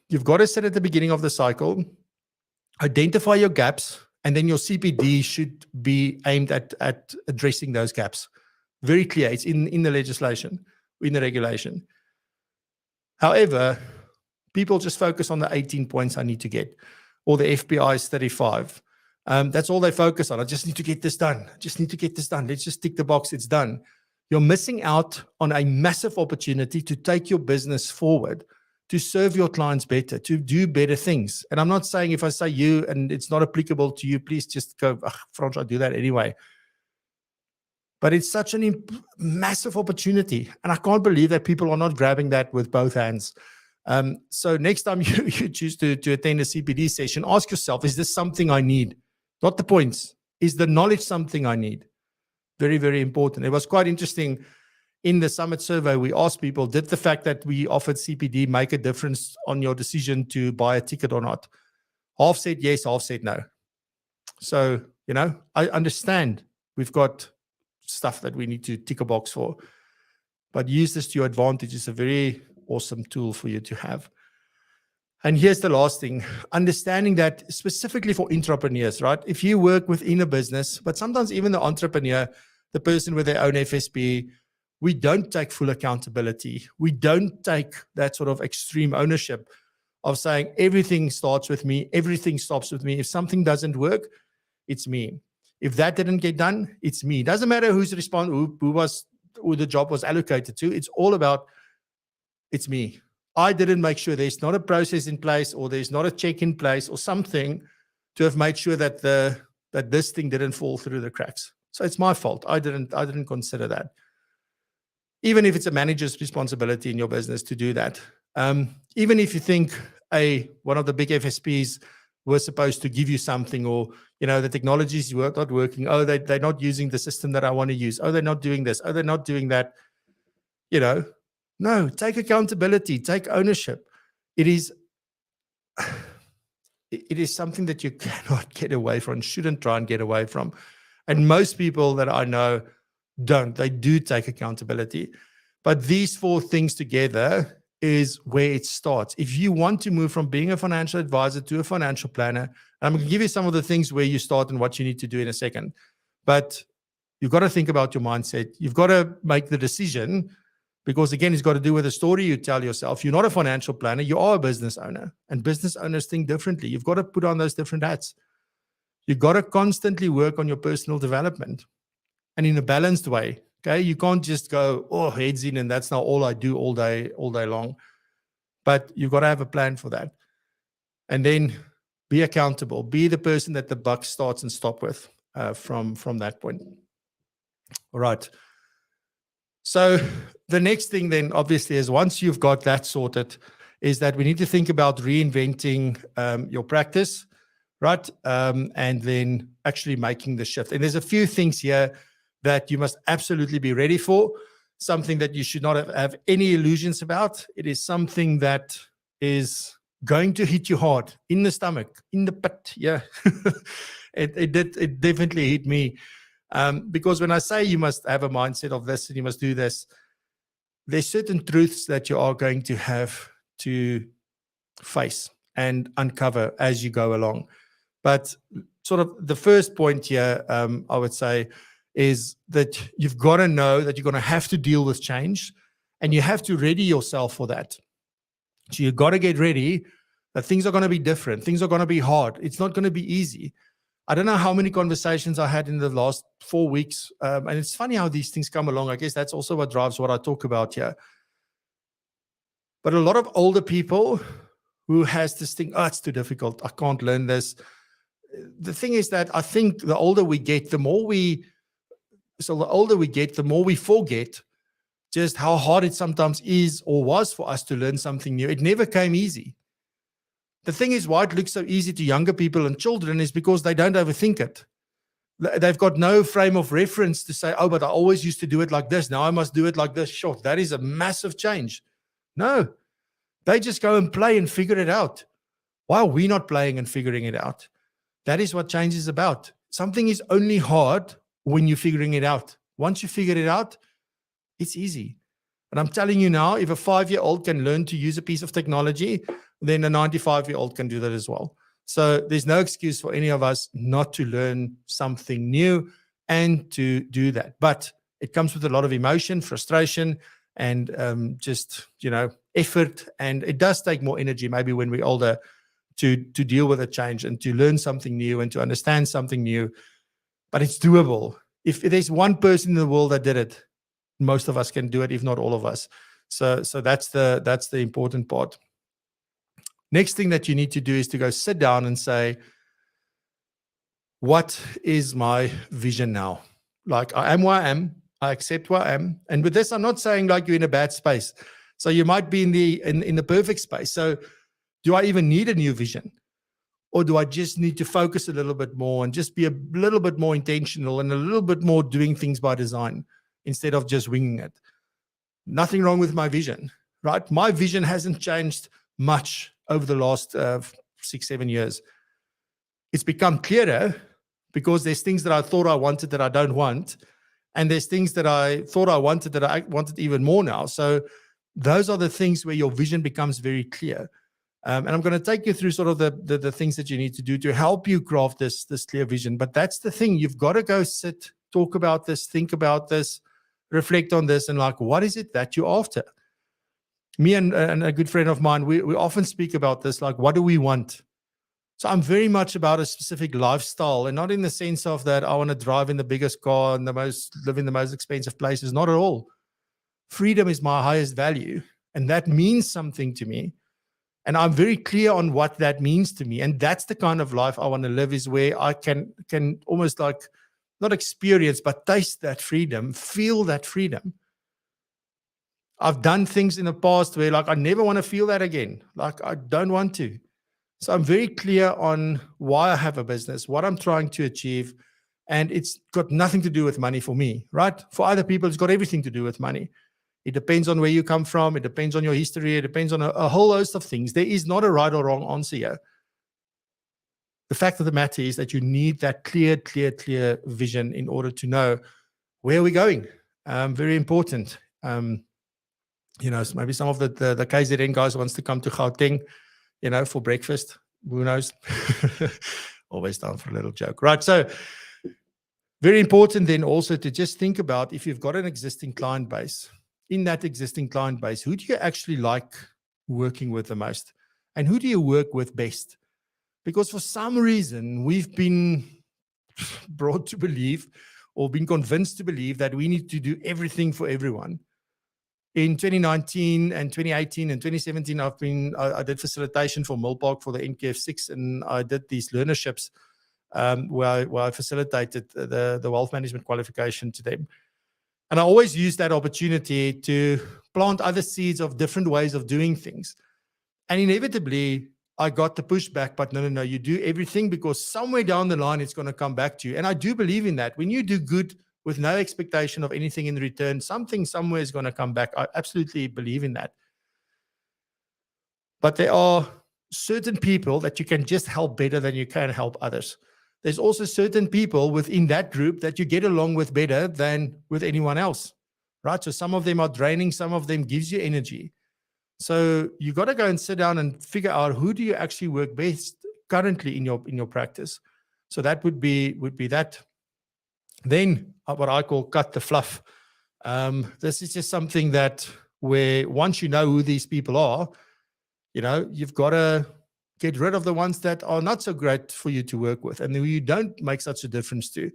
You've got to sit at the beginning of the cycle, identify your gaps, and then your CPD should be aimed at addressing those gaps. Very clear. It's in the legislation, in the regulation. However, people just focus on the 18 points I need to get, or the FPI is 35. That's all they focus on. I just need to get this done. Just need to get this done. Let's just tick the box. It's done. You're missing out on a massive opportunity to take your business forward, to serve your clients better, to do better things. And I'm not saying if I say you and it's not applicable to you, please just go, Frans, I do that anyway. But it's such a massive opportunity. And I can't believe that people are not grabbing that with both hands. So next time you choose to attend a CPD session, ask yourself, is this something I need? Not the points. Is the knowledge something I need? Very, very important. It was quite interesting. In the summit survey, we asked people, did the fact that we offered CPD make a difference on your decision to buy a ticket or not? Half said yes, half said no. So, I understand we've got stuff that we need to tick a box for, but use this to your advantage. It's a very awesome tool for you to have. And here's the last thing, understanding that specifically for entrepreneurs, right? If you work within a business, but sometimes even the entrepreneur, the person with their own FSP, we don't take full accountability. We don't take that sort of extreme ownership of saying everything starts with me, everything stops with me. If something doesn't work, it's me. If that didn't get done, it's me. It doesn't matter who the job was allocated to. It's all about, it's me. I didn't make sure there's not a process in place, or there's not a check in place, or something to have made sure that that this thing didn't fall through the cracks. So it's my fault. I didn't consider that. Even if it's a manager's responsibility in your business to do that. Even if you think one of the big FSPs were supposed to give you something, or the technologies you are not working. Oh, they're not using the system that I want to use. Oh, they're not doing this. Oh, they're not doing that. No, take accountability, take ownership. It is something that you cannot get away from, shouldn't try and get away from. And most people that I know don't. They do take accountability. But these 4 things together is where it starts. If you want to move from being a financial advisor to a financial planner, and I'm going to give you some of the things where you start and what you need to do in a second. But you've got to think about your mindset. You've got to make the decision, because again, it's got to do with the story you tell yourself. You're not a financial planner, you are a business owner, and business owners think differently. You've got to put on those different hats. You've got to constantly work on your personal development, and in a balanced way. Okay, you can't just go, oh, heads in, and that's now all I do all day long. But you've got to have a plan for that. And then be accountable. Be the person that the buck starts and stop with from that point. All right. So the next thing then, obviously, is once you've got that sorted, is that we need to think about reinventing your practice, right? And then actually making the shift. And there's a few things here that you must absolutely be ready for, something that you should not have any illusions about. It is something that is going to hit you hard in the stomach, in the pit. Yeah, it definitely hit me. Because when I say you must have a mindset of this and you must do this, there's certain truths that you are going to have to face and uncover as you go along. But sort of the first point here, I would say, is that you've got to know that you're going to have to deal with change, and you have to ready yourself for that. So you've got to get ready that things are going to be different. Things are going to be hard. It's not going to be easy. I don't know how many conversations I had in the last 4 weeks. And it's funny how these things come along. I guess that's also what drives what I talk about here. But a lot of older people who has this thing, oh, it's too difficult. I can't learn this. The thing is that I think the older we get, the more we forget just how hard it sometimes is or was for us to learn something new. It never came easy. The thing is, why it looks so easy to younger people and children is because they don't overthink it. They've got no frame of reference to say, oh, but I always used to do it like this. Now I must do it like this. Sure, that is a massive change. No, they just go and play and figure it out. Why are we not playing and figuring it out? That is what change is about. Something is only hard when you're figuring it out. Once you figure it out, it's easy. And I'm telling you now, if a 5-year-old can learn to use a piece of technology, then a 95-year-old can do that as well. So there's no excuse for any of us not to learn something new and to do that. But it comes with a lot of emotion, frustration, and just, effort. And it does take more energy, maybe when we're older, to deal with a change and to learn something new and to understand something new. But it's doable. If there's one person in the world that did it, most of us can do it, if not all of us. So that's the important part. Next thing that you need to do is to go sit down and say, what is my vision now? Like, I am where I am. I accept where I am. And with this, I'm not saying like you're in a bad space. So you might be in the perfect space. So do I even need a new vision? Or do I just need to focus a little bit more and just be a little bit more intentional and a little bit more doing things by design instead of just winging it? Nothing wrong with my vision, right? My vision hasn't changed much over the last 6-7 years. It's become clearer because there's things that I thought I wanted that I don't want. And there's things that I thought I wanted that I wanted even more now. So those are the things where your vision becomes very clear. And I'm going to take you through sort of the things that you need to do to help you craft this clear vision. But that's the thing. You've got to go sit, talk about this, think about this, reflect on this, and like, what is it that you're after? Me and a good friend of mine, we often speak about this, like, what do we want? So I'm very much about a specific lifestyle, and not in the sense of that I want to drive in the biggest car and live in the most expensive places. Not at all. Freedom is my highest value. And that means something to me. And I'm very clear on what that means to me. And that's the kind of life I want to live, is where I can almost like not experience, but taste that freedom, feel that freedom. I've done things in the past where like I never want to feel that again. Like I don't want to. So I'm very clear on why I have a business, what I'm trying to achieve. And it's got nothing to do with money for me, right? For other people, it's got everything to do with money. It depends on where you come from. It depends on your history. It depends on a whole host of things. There is not a right or wrong answer here. The fact of the matter is that you need that clear vision in order to know where we're going. Very important. So maybe some of the KZN guys wants to come to Gauteng, for breakfast. Who knows? Always down for a little joke, right? So very important then also to just think about, if you've got an existing client base, in that existing client base, who do you actually like working with the most? And who do you work with best? Because for some reason, we've been brought to believe, or been convinced to believe, that we need to do everything for everyone. In 2019 and 2018 and 2017, I did facilitation for Millpark for the NKF6, and I did these learnerships where I facilitated the wealth management qualification to them. And I always use that opportunity to plant other seeds of different ways of doing things. And inevitably, I got the pushback, but no, you do everything because somewhere down the line, it's going to come back to you. And I do believe in that. When you do good with no expectation of anything in return, something somewhere is going to come back. I absolutely believe in that. But there are certain people that you can just help better than you can help others. There's also certain people within that group that you get along with better than with anyone else, right? So some of them are draining, some of them gives you energy. So you got to go and sit down and figure out, who do you actually work best currently in your practice. So that would be that. Then what I call cut the fluff. This is just something that where once you know who these people are, you've got to get rid of the ones that are not so great for you to work with and who you don't make such a difference to.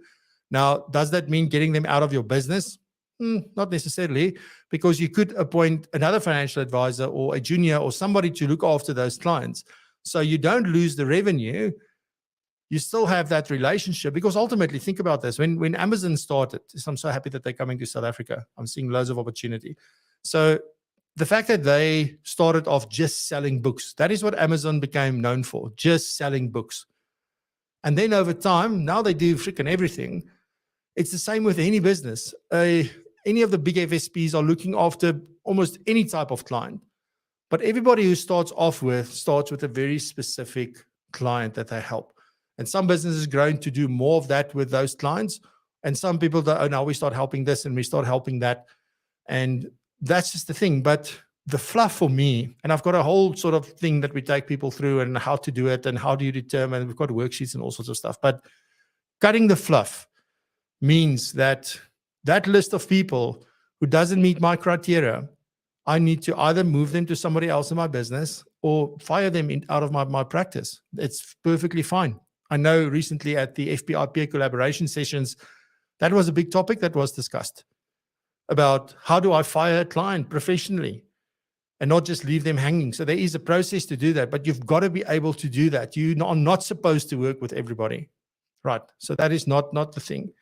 Now, does that mean getting them out of your business? Not necessarily, because you could appoint another financial advisor or a junior or somebody to look after those clients. So you don't lose the revenue. You still have that relationship, because ultimately, think about this. When Amazon started, I'm so happy that they're coming to South Africa. I'm seeing loads of opportunity. So the fact that they started off just selling books, that is what Amazon became known for, just selling books. And then over time, now they do freaking everything. It's the same with any business. Any of the big FSPs are looking after almost any type of client. But everybody who starts with a very specific client that they help. And some businesses growing to do more of that with those clients. And some people that, now we start helping this and we start helping that. And that's just the thing. But the fluff for me, and I've got a whole sort of thing that we take people through and how to do it and how do you determine, we've got worksheets and all sorts of stuff. But cutting the fluff means that list of people who doesn't meet my criteria, I need to either move them to somebody else in my business or fire them out of my practice. It's perfectly fine. I know recently at the FPI peer collaboration sessions, that was a big topic that was discussed about how do I fire a client professionally and not just leave them hanging. So there is a process to do that, but you've got to be able to do that. You are not supposed to work with everybody, right? So that is not the thing.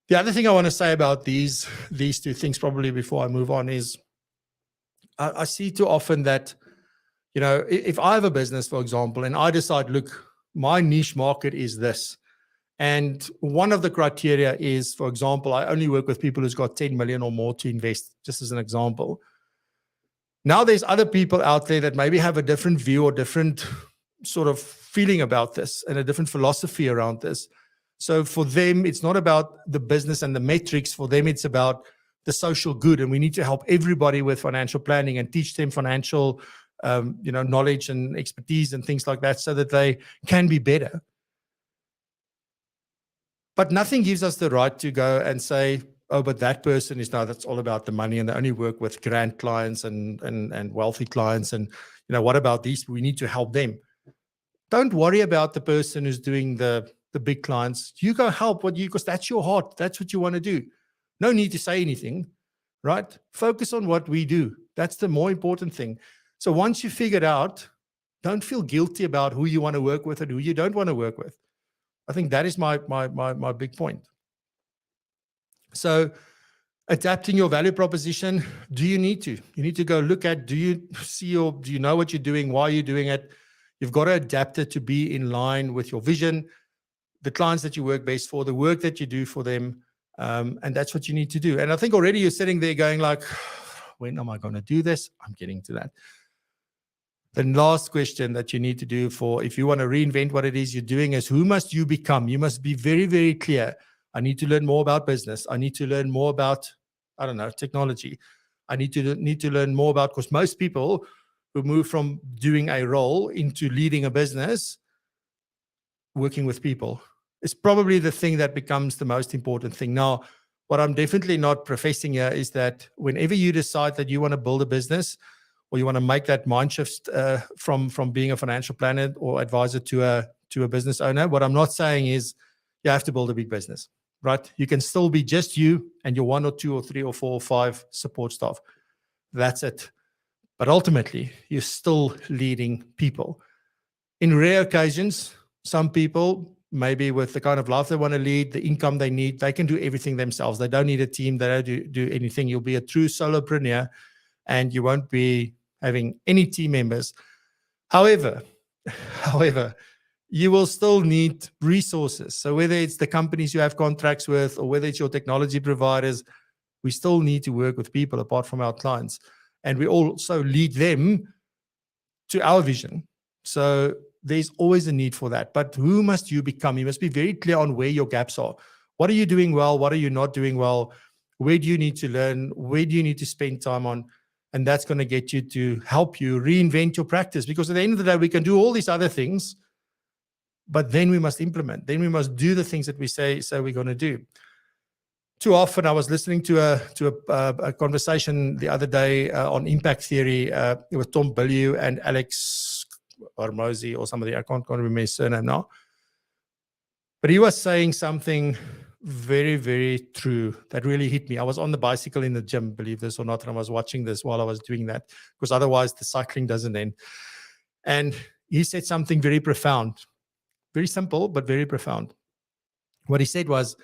The other thing I want to say about these two things probably before I move on is I see too often that, if I have a business, for example, and I decide, look, my niche market is this. And one of the criteria is, for example, I only work with people who's got 10 million or more to invest, just as an example. Now there's other people out there that maybe have a different view or different sort of feeling about this and a different philosophy around this. So for them, it's not about the business and the metrics. For them, it's about the social good. And we need to help everybody with financial planning and teach them financial knowledge and expertise and things like that so that they can be better. But nothing gives us the right to go and say, oh, but that person is now, that's all about the money and they only work with grand clients and wealthy clients. And, what about these? We need to help them. Don't worry about the person who's doing the big clients. You go help because that's your heart. That's what you want to do. No need to say anything, right? Focus on what we do. That's the more important thing. So once you figure it out, don't feel guilty about who you want to work with and who you don't want to work with. I think that is my big point. So adapting your value proposition, do you need to? You need to go look at, do you know what you're doing? Why are you doing it? You've got to adapt it to be in line with your vision, the clients that you work best for, the work that you do for them. And that's what you need to do. And I think already you're sitting there going like, when am I going to do this? I'm getting to that. The last question that you need to do if you want to reinvent what it is you're doing is, who must you become? You must be very, very clear. I need to learn more about business. I need to learn more about, I don't know, technology. I need to learn more about, because most people who move from doing a role into leading a business, working with people, is probably the thing that becomes the most important thing. Now, what I'm definitely not professing here is that whenever you decide that you want to build a business, or you want to make that mind shift from being a financial planner or advisor to a business owner, what I'm not saying is you have to build a big business, right? You can still be just you and your 1 or 2 or 3 or 4 or 5 support staff. That's it. But ultimately, you're still leading people. In rare occasions, some people, maybe with the kind of life they want to lead, the income they need, they can do everything themselves. They don't need a team. They don't do anything. You'll be a true solopreneur, and you won't be having any team members. However, you will still need resources. So whether it's the companies you have contracts with, or whether it's your technology providers, we still need to work with people apart from our clients. And we also lead them to our vision. So there's always a need for that. But who must you become? You must be very clear on where your gaps are. What are you doing well? What are you not doing well? Where do you need to learn? Where do you need to spend time on? And that's going to get you to help you reinvent your practice. Because at the end of the day, we can do all these other things, but then we must implement. Then we must do the things that we say we're going to do. Too often, I was listening to a conversation the other day on impact theory with Tom Billieu and Alex Armosi or somebody. I can't remember his surname now. But he was saying something very, very true that really hit me. I was on the bicycle in the gym, believe this or not, and I was watching this while I was doing that, because otherwise the cycling doesn't end. And he said something very profound, very simple, but very profound. What he said was,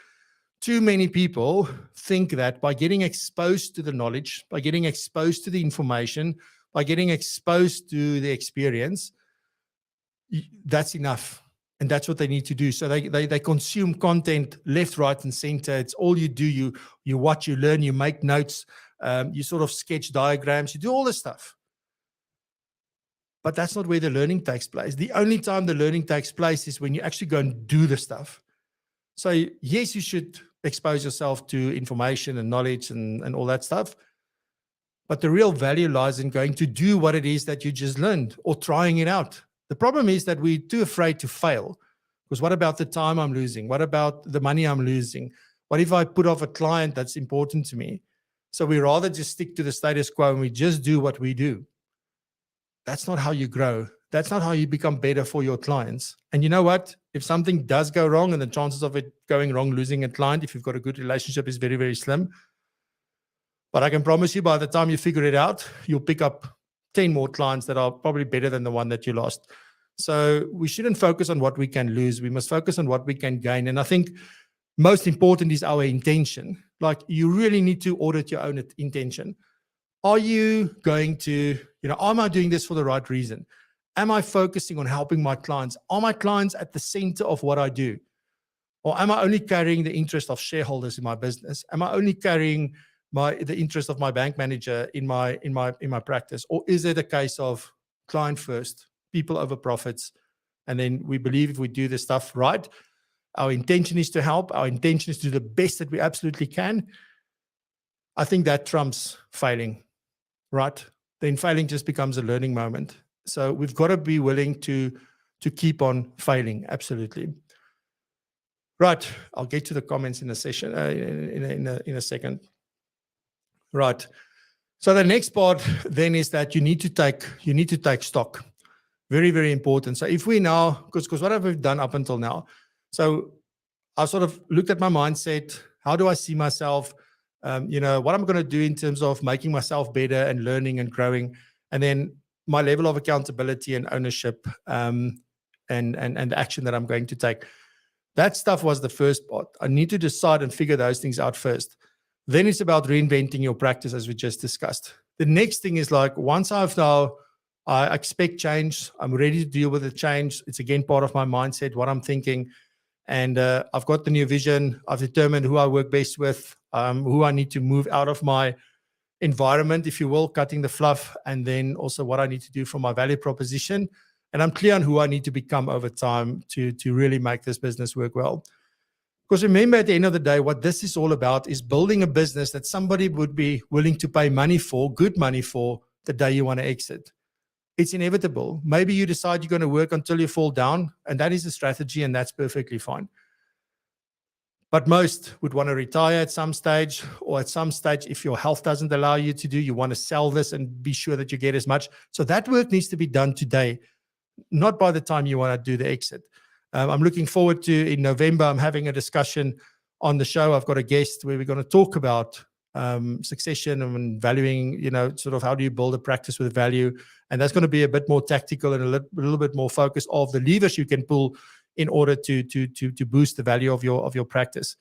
too many people think that by getting exposed to the knowledge, by getting exposed to the information, by getting exposed to the experience, that's enough. And that's what they need to do. So they consume content left, right, and center. It's all you do. You watch, you learn, you make notes, you sort of sketch diagrams, you do all this stuff. But that's not where the learning takes place. The only time the learning takes place is when you actually go and do the stuff. So yes, you should expose yourself to information and knowledge and all that stuff. But the real value lies in going to do what it is that you just learned, or trying it out. The problem is that we're too afraid to fail, because what about the time I'm losing? What about the money I'm losing? What if I put off a client that's important to me? So we rather just stick to the status quo and we just do what we do. That's not how you grow. That's not how you become better for your clients. And you know what? If something does go wrong, and the chances of it going wrong, losing a client, if you've got a good relationship, is very, very slim. But I can promise you, by the time you figure it out, you'll pick up 10 more clients that are probably better than the one that you lost. So we shouldn't focus on what we can lose. We must focus on what we can gain. And I think most important is our intention. Like, you really need to audit your own intention. Are you going to, am I doing this for the right reason? Am I focusing on helping my clients? Are my clients at the center of what I do? Or am I only carrying the interest of shareholders in my business? Am I only carrying the interest of my bank manager in my practice? Or is it a case of client first, people over profits? And then we believe if we do this stuff right, our intention is to help, our intention is to do the best that we absolutely can. I think that trumps failing, right? Then failing just becomes a learning moment. So we've got to be willing to keep on failing. Absolutely. Right. I'll get to the comments in a session in a second. Right. So the next part then is that you need to take stock. Very, very important. So if we now, because what have we done up until now? So I sort of looked at my mindset. How do I see myself? what I'm going to do in terms of making myself better and learning and growing, and then my level of accountability and ownership, and the action that I'm going to take. That stuff was the first part. I need to decide and figure those things out first. Then it's about reinventing your practice, as we just discussed. The next thing is like, once I expect change, I'm ready to deal with the change. It's again part of my mindset, what I'm thinking. And I've got the new vision. I've determined who I work best with, who I need to move out of my environment, if you will, cutting the fluff, and then also what I need to do for my value proposition. And I'm clear on who I need to become over time to really make this business work well. Because remember, at the end of the day, what this is all about is building a business that somebody would be willing to pay money for, good money for, the day you want to exit. It's inevitable. Maybe you decide you're going to work until you fall down, and that is a strategy, and that's perfectly fine. But most would want to retire at some stage, or at some stage, if your health doesn't allow you to do, you want to sell this and be sure that you get as much. So that work needs to be done today, not by the time you want to do the exit. I'm looking forward to, in November, I'm having a discussion on the show. I've got a guest where we're going to talk about succession and valuing, sort of how do you build a practice with value. And that's going to be a bit more tactical and a little bit more focused of the levers you can pull in order to boost the value of your practice.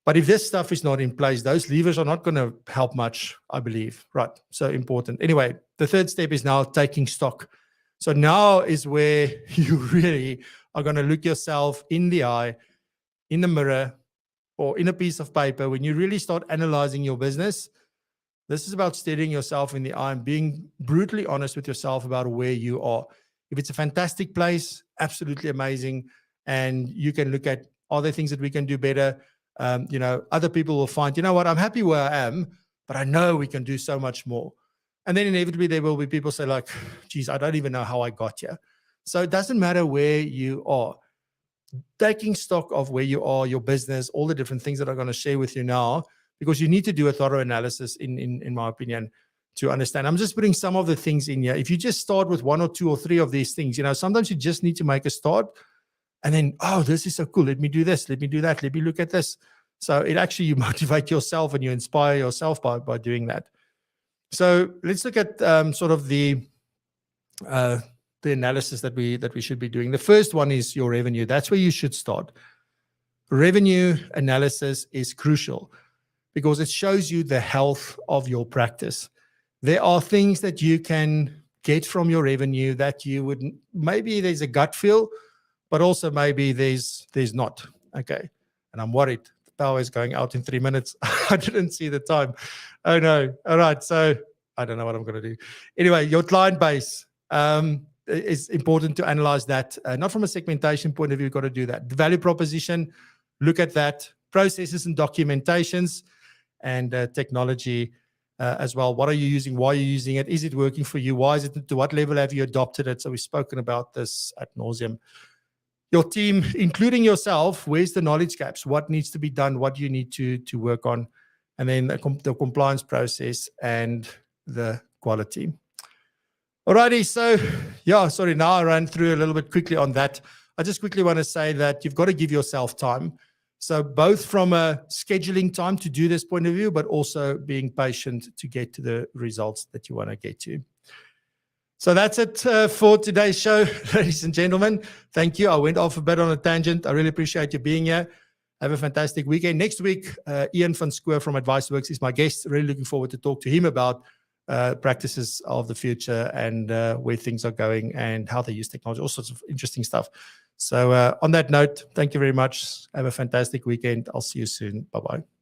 But if this stuff is not in place, those levers are not going to help much, I believe. Right. So important. Anyway, the third step is now taking stock. So now is where you really are going to look yourself in the eye, in the mirror, or in a piece of paper. When you really start analyzing your business, this is about staring yourself in the eye and being brutally honest with yourself about where you are. If it's a fantastic place, absolutely amazing. And you can look at, are there things that we can do better? Other people will find, you know what, I'm happy where I am, but I know we can do so much more. And then inevitably there will be people say like, geez, I don't even know how I got here. So it doesn't matter where you are. Taking stock of where you are, your business, all the different things that I'm going to share with you now, because you need to do a thorough analysis, in my opinion, to understand. I'm just putting some of the things in here. If you just start with 1 or 2 or 3 of these things, sometimes you just need to make a start and then, oh, this is so cool. Let me do this. Let me do that. Let me look at this. So it actually, you motivate yourself and you inspire yourself by doing that. So let's look at sort of the analysis that we should be doing. The first one is your revenue. That's where you should start. Revenue analysis is crucial because it shows you the health of your practice. There are things that you can get from your revenue that you would, maybe there's a gut feel, but also maybe there's not. Okay. And I'm worried. The power is going out in 3 minutes. I didn't see the time. Oh no. All right. So I don't know what I'm going to do. Anyway, your client base. It's important to analyze that. Not from a segmentation point of view, you've got to do that. The value proposition, look at that. Processes and documentations, and technology as well. What are you using? Why are you using it? Is it working for you? Why is it? To what level have you adopted it? So we've spoken about this ad nauseum. Your team, including yourself, where's the knowledge gaps? What needs to be done? What do you need to work on? And then the compliance process and the quality. Alrighty, so now I ran through a little bit quickly on that. I just quickly want to say that you've got to give yourself time. So both from a scheduling time to do this point of view, but also being patient to get to the results that you want to get to. So that's it for today's show, ladies and gentlemen. Thank you. I went off a bit on a tangent. I really appreciate you being here. Have a fantastic weekend. Next week, Ian van Schoor from AdviceWorks is my guest. Really looking forward to talk to him about practices of the future and where things are going and how they use technology, all sorts of interesting stuff. So on that note, thank you very much. Have a fantastic weekend. I'll see you soon. Bye-bye.